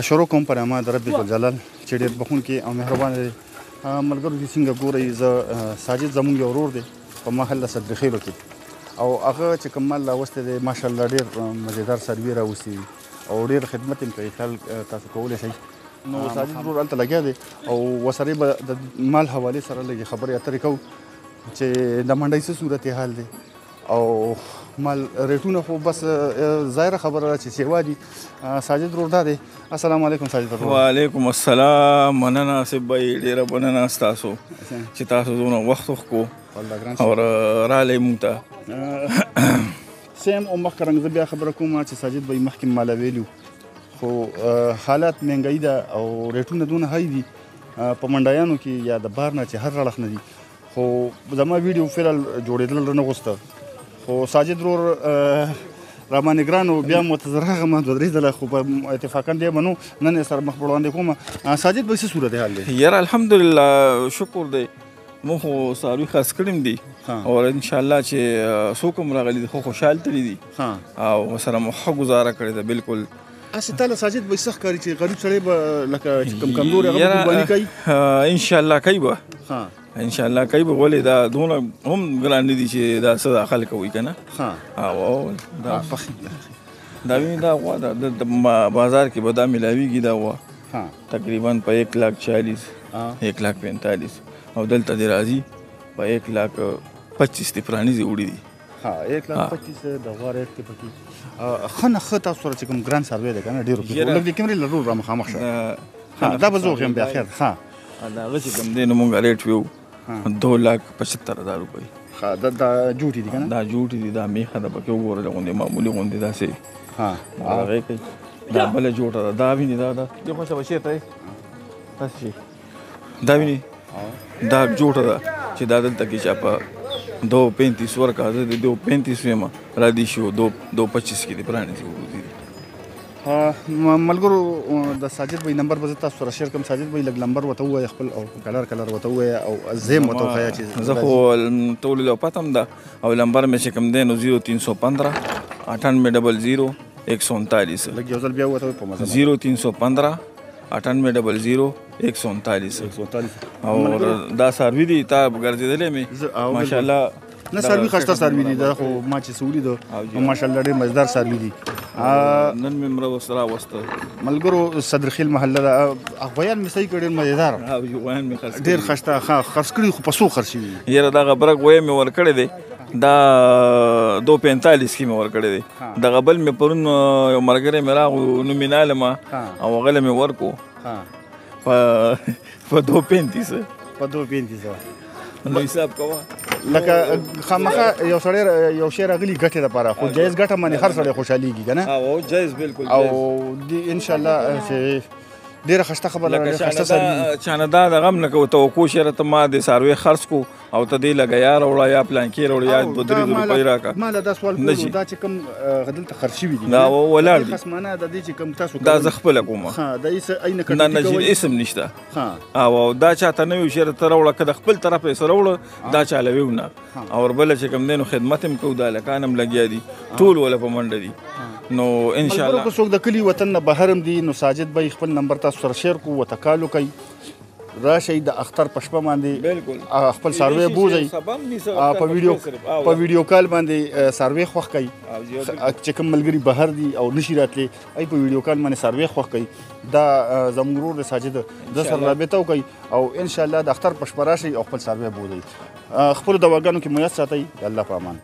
شروع کوم په نامه د رب ذوالجلال چې ډېر بخښونکی او مهربان دی. ملګرو چې څنګه ګورئ زه ساجد زموږ یو ورور دی په محل صدرخیلو کې او هغه چې کوم مال راوستی دی ماشاءالله ډېر مزیدار څاروي راوستي دي او ډېر خدمت یې کوي. خیال تاسو کولی شئ. نو ساجد ورور هلته لګیا دی او ورسره به د مال حوالې سره لږې خبرې اترې کوو چې د منډۍ څه صورت حال دی او مال ریټونه خو بس ظاهره خبره ده چې سیوا دي. ساجد ورور دا دی. السلام علیکم ساجد ورور. وعلیکم السلام. مننه آصف بھائی، ډېره مننه ستاسو چې تاسو دونه وخت وکړو او راغلی موږ ته. سیم او مخکې رنګ زه بیا خبره کوم چې ساجد بھائی مخکې مالا ویلي خو حالات مهنګایي ده او ریټونه دونه های دي په منډیانو کې یا د بار نه چې هر رړخ نه دي. خو زما ویډیو فعلا جوړېدل رانه غوښته خو ساجد ورور راباندې ګران و بیا مو ته زه راغلم دوه درې ځله خو په اتفاقا دی منو نن یې سره مخ پر وړاندې کوم. ساجد بھائی څه صورت حال دی؟ یاره الحمدلله شکر دی. مو خو څاروي خاص کړي دي او انشاءالله چې څوک هم راغلي دي خو خوشحال تللي دي او ورسره مو ښه ګزاره کړې ده. بالکل هسې تا له ساجد بھائی څه ښکاري چې غریب سړی به لکه کمزور هغه به قرباني کوي؟ انشاءالله کوي به، انشاءالله کوي به. ولې دا دونه هم ګران نه دي چې دا څه دا خلک کوي که نه. دا ویني دا غوا د بازار کې به دا میلاویږي دا غوا تقریبا په 1,40,000 1,45,000 او دلته دې راځي په 1,25,000 د پرانیزې وړي دي. 1,25,000 د غوا ریټ کې پکې ښه نه ښه تاسو سره چې کوم ګران څاروی دی که نه ډېر روپۍ لږ د کیمرې له رول را مخامخ شه. دا به زه وښیم بیا خیر. د هغه چې کوم دی نو مونږ ریټ ویو 2,75,000 روپۍ. دا جوټې دي که نه؟ دا جوټې دي. دا میخه ده پکې وګوره غوندې معمولي غوندې داسې هغې کوي. دا بله جوټه ده. دا ویني دا دې خوا شه به چېرته یې داسې شي. دا ویني دا جوټه ده چې دا دلته کې چا په 2,35 ورکړه. زه د 2,35 یم را دي شو 2,25 کې دې پرانیزي وروځي دي. ملګرو د ساجد بھائی نمبر به زه تاسو سره شیر کوم. ساجد بھائی لږ نمبر ورته ووایه خپل او کلر ورته ووایه او زه یې ورته وښیه چې زه خو ټولو له پته هم ده او نمبر مې چې کوم دی نو 0315 9800 139. لږ یو ځل بیا ووایه په مزه. 0315 9800 139 او دا څاروي دي تا ګرځېدلی مې ماشاءالله. نه څاروي ښایسته څاروي دي. دا خو ما چې څه ولیدو ماشاءالله ډېر مزدار څاروي دي. نن مې مره ورسره راوسته. ملګرو صدرخیل محله ده. غویان مې صحیح کړي ډېر مزېدار ډېر ښایسته خرڅ کړي خو په څو خرڅ شوي؟ یاره دغه برګ غوی مې ورکړی دی دا 2,45 کې مې ورکړی دی. دغه بل مې پرون یو ملګری مې راغو نومیناله ما او هغه مې ورکو په 2,35. په 2,35 نو حساب کوه لکه خامخا یو سړی یو شی راغلي ګټې دپاره خو جایز ګټه باندې هر سړی خوشحالېږي که نه؟ او جایز بالکل او انشاءالله چې ډېره ښایسته خبره ده. چانه دا دغه هم نه کوو توقع شیره ته ما د څاروی خرڅ کو او ته دې لږه یا راوړه یا پلانکې راوړه یا 2,000 روپۍ راکړه. ما له دا سوال کوم دا چې کوم دلته خرڅ شوي دي دا ولاړ دي خصمانه د دې چې کوم تاسو دا زه خپله کوم. دا نه نه اسم نشته او دا چاته نه وي شیره ته راوړه که د خپل طرف یې سره راوړه دا چاله ویو نه. او بله چې کوم دی نو خدمت هم کوو. دا هلکان هم لګیا دي ټول وله په منډه دي. نو انشاءالله که څوک د کلي وطن نه بهر هم دي نو ساجد بھائی خپل نمبر تاسو سره شیر کو ورته کال وکئ. راشئ د اختر په شپه باندې خپل څاروی بوځئ په ویډیو کال باندې څاروی خوښ کئ. چې کوم ملګري بهر دي او نشي راتلی ای په ویډیو کال باندې څاروی خوښ کئ. دا زموږ ورور دی ساجد د سره رابطه وکئ او انشاءالله د اختر په شپه راشئ او خپل څاروی بوځئ. خپلو دواګانو کې میت ساتئ. د الله په امان.